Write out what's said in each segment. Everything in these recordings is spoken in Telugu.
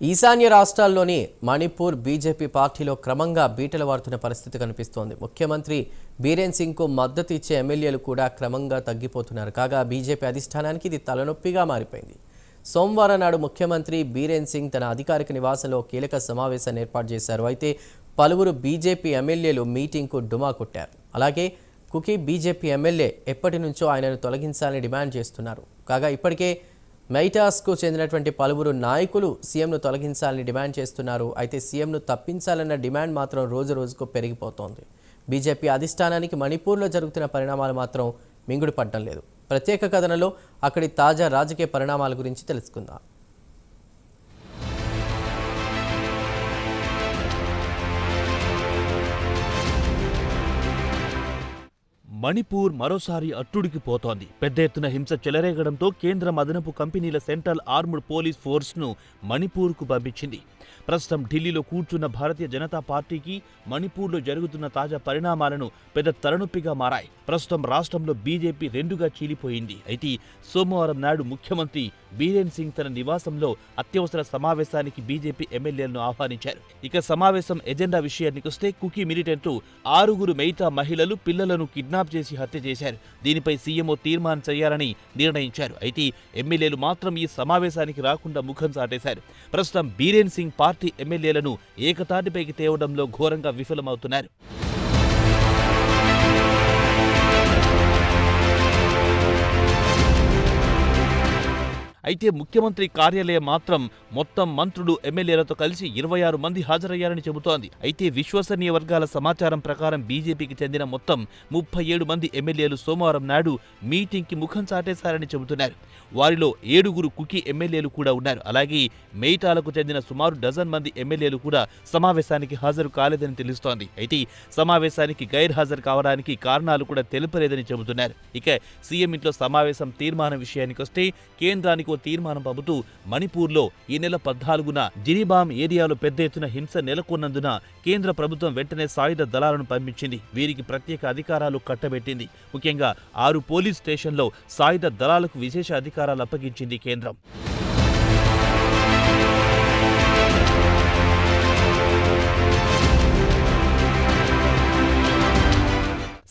ఈశాన్య రాష్ట్రాల్లోని మణిపూర్ బీజేపీ పార్టీలో క్రమంగా బీటలు వారుతున్న పరిస్థితి కనిపిస్తోంది. ముఖ్యమంత్రి బీరేన్ సింగ్కు మద్దతు ఇచ్చే ఎమ్మెల్యేలు కూడా క్రమంగా తగ్గిపోతున్నారు. కాగా బీజేపీ అధిష్టానానికి ఇది తలనొప్పిగా మారిపోయింది. సోమవారం నాడు ముఖ్యమంత్రి బీరేన్ సింగ్ తన అధికారిక నివాసంలో కీలక సమావేశాన్ని ఏర్పాటు చేశారు. అయితే పలువురు బీజేపీ ఎమ్మెల్యేలు మీటింగ్కు డుమా కొట్టారు. అలాగే కుకీ బీజేపీ ఎమ్మెల్యే ఎప్పటి నుంచో ఆయనను తొలగించాలని డిమాండ్ చేస్తున్నారు. కాగా ఇప్పటికే మైటాస్కు చెందినటువంటి పలువురు నాయకులు సీఎంను తొలగించాలని డిమాండ్ చేస్తున్నారు. అయితే సీఎంను తప్పించాలన్న డిమాండ్ మాత్రం రోజు రోజుకు పెరిగిపోతోంది. బీజేపీ అధిష్టానానికి మణిపూర్లో జరుగుతున్న పరిణామాలు మాత్రం మింగుడు పడడం లేదు. ప్రత్యేక కథనంలో అక్కడి తాజా రాజకీయ పరిణామాల గురించి తెలుసుకుందాం. మణిపూర్ మరోసారి అట్టుడికిపోతోంది. పెద్ద ఎత్తున హింస చెలరేగడంతో కేంద్రం అదనపు కంపెనీల సెంట్రల్ ఆర్మ్డ్ పోలీస్ ఫోర్స్ను మణిపూర్కు పంపించింది. ప్రస్తుతం ఢిల్లీలో కూర్చున్న భారతీయ జనతా పార్టీకి మణిపూర్లో జరుగుతున్న తాజా పరిణామాలను పెద్ద తలనొప్పిగా మారాయి. ప్రస్తుతం రాష్ట్రంలో బీజేపీ రెండుగా చీలిపోయింది. అయితే సోమవారం నాడు ముఖ్యమంత్రి బీరేన్ సింగ్ తన నివాసంలో అత్యవసర సమావేశానికి బీజేపీ ఎమ్మెల్యేలను ఆహ్వానించారు. ఇక సమావేశం ఎజెండా విషయానికొస్తే కుకీ మిలిటెంట్లు 6 మెయితా మహిళలు, పిల్లలను కిడ్నాప్ చేసి హత్య చేశారు. దీనిపై సీఎంఓ తీర్మానం చేయాలని నిర్ణయించారు. అయితే ఎమ్మెల్యేలు మాత్రం ఈ సమావేశానికి రాకుండా ముఖం చాటేశారు. ప్రస్తుతం బీరేన్ సింగ్ పార్టీ ఎమ్మెల్యేలను ఏకతాటిపైకి తేవడంలో ఘోరంగా విఫలమవుతున్నారు. అయితే ముఖ్యమంత్రి కార్యాలయం మాత్రం మొత్తం మంత్రులు, ఎమ్మెల్యేలతో కలిసి 26 మంది హాజరయ్యారని చెబుతోంది. అయితే విశ్వసనీయ వర్గాల సమాచారం ప్రకారం బీజేపీకి చెందిన మొత్తం 37 మంది ఎమ్మెల్యేలు సోమవారం నాడు మీటింగ్కి ముఖం చాటేశారని చెబుతున్నారు. వారిలో 7 కుకీ ఎమ్మెల్యేలు కూడా ఉన్నారు. అలాగే మెయిటాలకు చెందిన సుమారు డజన్ మంది ఎమ్మెల్యేలు కూడా సమావేశానికి హాజరు కాలేదని తెలుస్తోంది. అయితే సమావేశానికి గైర్హాజరు కావడానికి కారణాలు కూడా తెలుపలేదని చెబుతున్నారు. ఇక సీఎం ఇంట్లో సమావేశం తీర్మానం విషయానికొస్తే కేంద్రానికి తీర్మానం పంపుతూ మణిపూర్లో ఈ నెల 14న జిరిబామ్ ఏరియాలో పెద్ద ఎత్తున హింస నెలకొన్నందున కేంద్ర ప్రభుత్వం వెంటనే సాయుధ దళాలను పంపించింది. వీరికి ప్రత్యేక అధికారాలు కట్టబెట్టింది. ముఖ్యంగా 6 పోలీస్ స్టేషన్లో సాయుధ దళాలకు విశేష అధికారాలు అప్పగించింది కేంద్రం.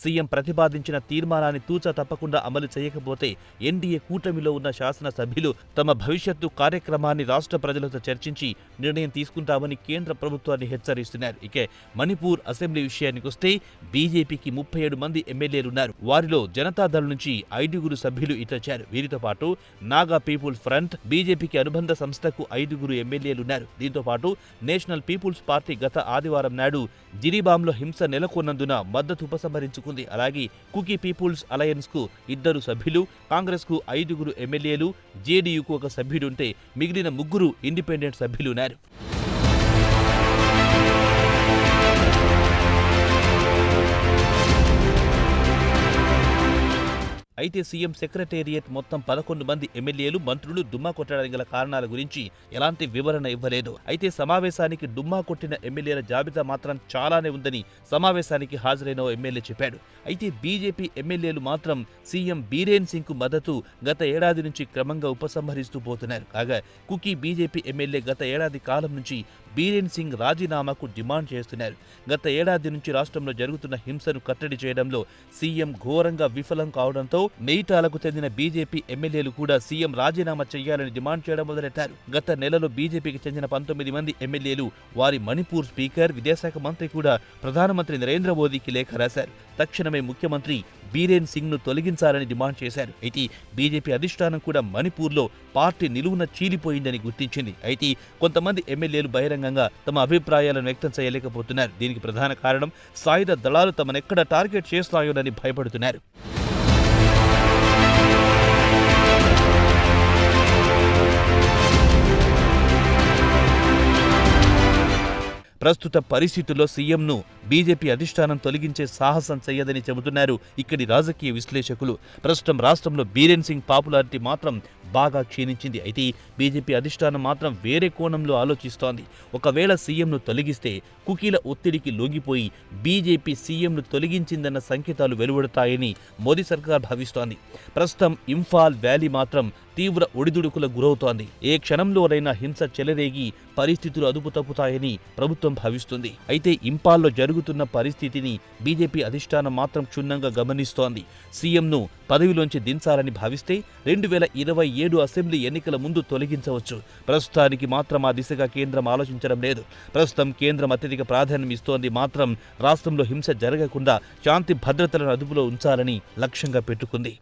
సీఎం ప్రతిపాదించిన తీర్మానాన్ని తూచా తప్పకుండా అమలు చేయకపోతే ఎన్డీఏ కూటమిలో ఉన్న శాసనసభ్యులు తమ భవిష్యత్తు కార్యక్రమాన్ని రాష్ట్ర ప్రజలతో చర్చించి నిర్ణయం తీసుకుంటామని కేంద్ర ప్రభుత్వాన్ని హెచ్చరిస్తున్నారు. ఇక మణిపూర్ అసెంబ్లీ విషయానికొస్తే బీజేపీకి 37 మంది ఎమ్మెల్యేలున్నారు. వారిలో జనతాదళ నుంచి 5 సభ్యులు ఇటొచ్చారు. వీరితో పాటు నాగా పీపుల్స్ ఫ్రంట్, బీజేపీకి అనుబంధ సంస్థకు 5 ఎమ్మెల్యేలున్నారు. దీంతో పాటు నేషనల్ పీపుల్స్ పార్టీ గత ఆదివారం నాడు జిరిబామ్లో హింస నెలకొన్నందున మద్దతు ఉపసంహరించుకుంది. అలాగే కుకీ పీపుల్స్ అలయన్స్ కు 2 సభ్యులు, కాంగ్రెస్ కు 5 ఎమ్మెల్యేలు, జేడీయూకు 1 సభ్యుడుంటే మిగిలిన 3 ఇండిపెండెంట్ సభ్యులున్నారు. అయితే సీఎం సెక్రటేరియట్ మొత్తం 11 మంది ఎమ్మెల్యేలు, మంత్రులు డుమ్మా కొట్టడానికి గల కారణాల గురించి ఎలాంటి వివరణ ఇవ్వలేదు. అయితే సమావేశానికి డుమ్మా కొట్టిన ఎమ్మెల్యేల జాబితా మాత్రం చాలానే ఉందని సమావేశానికి హాజరైన ఓ ఎమ్మెల్యే చెప్పాడు. అయితే బీజేపీ ఎమ్మెల్యేలు మాత్రం సీఎం బీరేన్ సింగ్ కు మద్దతు గత ఏడాది నుంచి క్రమంగా ఉపసంహరిస్తూ పోతున్నారు. కాగా కుకీ బీజేపీ ఎమ్మెల్యే గత ఏడాది కాలం నుంచి బీరేన్ సింగ్ రాజీనామాకు డిమాండ్ చేస్తున్నారు. గత ఏడాది నుంచి రాష్ట్రంలో జరుగుతున్న హింసను కట్టడి చేయడంలో సీఎం ఘోరంగా విఫలం కావడంతో మెయిటాలకు చెందిన బీజేపీ ఎమ్మెల్యేలు కూడా సీఎం రాజీనామా చేయాలని డిమాండ్ చేయడం మొదలెట్టారు. గత నెలలో బీజేపీకి చెందిన 19 మంది ఎమ్మెల్యేలు వారి మణిపూర్ స్పీకర్, విదేశాంగ మంత్రి కూడా ప్రధానమంత్రి నరేంద్ర మోదీకి లేఖ రాశారు. తక్షణమే ముఖ్యమంత్రి బీరేన్ సింగ్ ను తొలగించాలని డిమాండ్ చేశారు. అయితే బీజేపీ అధిష్టానం కూడా మణిపూర్లో పార్టీ నిలువున చీలిపోయిందని గుర్తించింది. అయితే కొంతమంది ఎమ్మెల్యేలు బహిరంగంగా తమ అభిప్రాయాలను వ్యక్తం చేయలేకపోతున్నారు. దీనికి ప్రధాన కారణం సాయుధ దళాలు తమనెక్కడ టార్గెట్ చేస్తాయోనని భయపడుతున్నారు. ప్రస్తుత పరిస్థితుల్లో సీఎంను బీజేపీ అధిష్టానం తొలగించే సాహసం చేయదని చెబుతున్నారు ఇక్కడి రాజకీయ విశ్లేషకులు. ప్రస్తుతం రాష్ట్రంలో బీరేన్ సింగ్ పాపులారిటీ మాత్రం బాగా క్షీణించింది. అయితే బీజేపీ అధిష్టానం మాత్రం వేరే కోణంలో ఆలోచిస్తోంది. ఒకవేళ సీఎంను తొలగిస్తే కుకీల ఒత్తిడికి లొంగిపోయి బీజేపీ సీఎంను తొలగించిందన్న సంకేతాలు వెలువడతాయని మోదీ సర్కార్ భావిస్తోంది. ప్రస్తుతం ఇంఫాల్ వ్యాలీ మాత్రం తీవ్ర ఒడిదుడుకులకు గురవుతోంది. ఏ క్షణంలోనైనా హింస చెలరేగి పరిస్థితులు అదుపు తప్పుతాయని ప్రభుత్వం భావిస్తుంది. అయితే ఇంపాల్లో జరుగుతున్న పరిస్థితిని బీజేపీ అధిష్టానం మాత్రం క్షుణ్ణంగా గమనిస్తోంది. సీఎంను పదవిలోంచి దించాలని భావిస్తే 2027 అసెంబ్లీ ఎన్నికల ముందు తొలగించవచ్చు. ప్రస్తుతానికి మాత్రం ఆ దిశగా కేంద్రం ఆలోచించడం లేదు. ప్రస్తుతం కేంద్రం అత్యధిక ప్రాధాన్యం ఇస్తోంది మాత్రం రాష్ట్రంలో హింస జరగకుండా శాంతి భద్రతలను అదుపులో ఉంచాలని లక్ష్యంగా పెట్టుకుంది.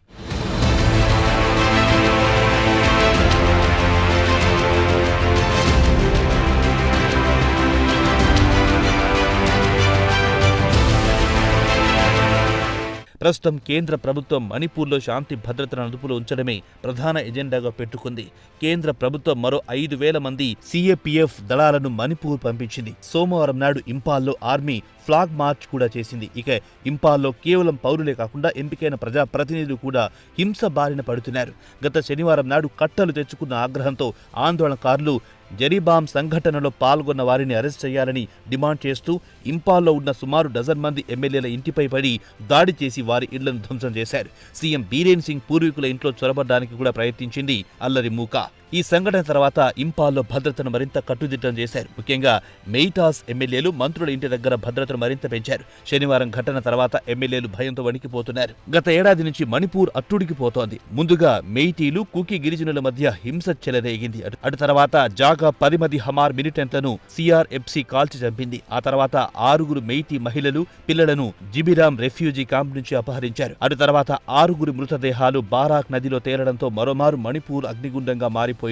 ప్రస్తుతం కేంద్ర ప్రభుత్వం మణిపూర్లో శాంతి భద్రతలను అదుపులో ఉంచడమే ప్రధాన ఎజెండాగా పెట్టుకుంది. కేంద్ర ప్రభుత్వం మరో 5,000 మంది సిఏపిఎఫ్ దళాలను మణిపూర్ పంపించింది. సోమవారం నాడు ఇంపాల్లో ఆర్మీ ఫ్లాగ్ మార్చ్ కూడా చేసింది. ఇక ఇంపాల్లో కేవలం పౌరులే కాకుండా ఎంపికైన ప్రజాప్రతినిధులు కూడా హింస బారిన పడుతున్నారు. గత శనివారం నాడు కట్టలు తెచ్చుకున్న ఆగ్రహంతో ఆందోళనకారులు జరీబామ్ సంఘటనలో పాల్గొన్న వారిని అరెస్ట్ చేయాలని డిమాండ్ చేస్తూ ఇంపాల్లో ఉన్న సుమారు డజన్ మంది ఎమ్మెల్యేల ఇంటిపై పడి దాడి చేసి వారి ఇళ్లను ధ్వంసం చేశారు. సీఎం బీరేన్ సింగ్ పూర్వీకుల ఇంట్లో చొరబడ్డానికి కూడా ప్రయత్నించింది అల్లరి మూక. ఈ సంఘటన తర్వాత ఇంపాల్లో భద్రతను మరింత కట్టుదిట్టం చేశారు. ముఖ్యంగా మెయిటాస్ ఎమ్మెల్యేలు మంత్రుల ఇంటి దగ్గర భద్రతను మరింత పెంచారు. శనివారం ఘటన తర్వాత ఎమ్మెల్యేలు భయంతో వణికిపోతున్నారు. గత ఏడాది నుంచి మణిపూర్ అట్టుడికిపోతోంది. ముందుగా మెయిటీలు కుకీ గిరిజనుల మధ్య హింస చెలరేగింది. అటు తర్వాత జాగా 10 మంది హమార్ మిలిటెంట్లను సిఆర్ఎఫ్సి కాల్చి చంపింది. ఆ తర్వాత 6 మెయిటీ మహిళలు పిల్లలను జిబిరామ్ రెఫ్యూజీ క్యాంప్ నుంచి అపహరించారు. అటు తర్వాత 6 మృతదేహాలు బారాక్ నదిలో తేలడంతో మరోమారు మణిపూర్ అగ్నిగుండంగా మారిపోయింది.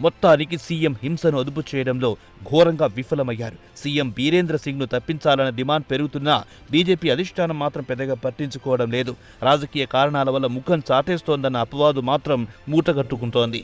మొత్తానికి సీఎం హింసను అదుపు చేయడంలో ఘోరంగా విఫలమయ్యారు. సీఎం బీరేంద్ర సింగ్ ను తప్పించాలన్న డిమాండ్ పెరుగుతున్నా బీజేపీ అధిష్టానం మాత్రం పెద్దగా పట్టించుకోవడం లేదు. రాజకీయ కారణాల వల్ల ముఖం చాటేస్తోందన్న అపవాదు మాత్రం మూటగట్టుకుంటోంది.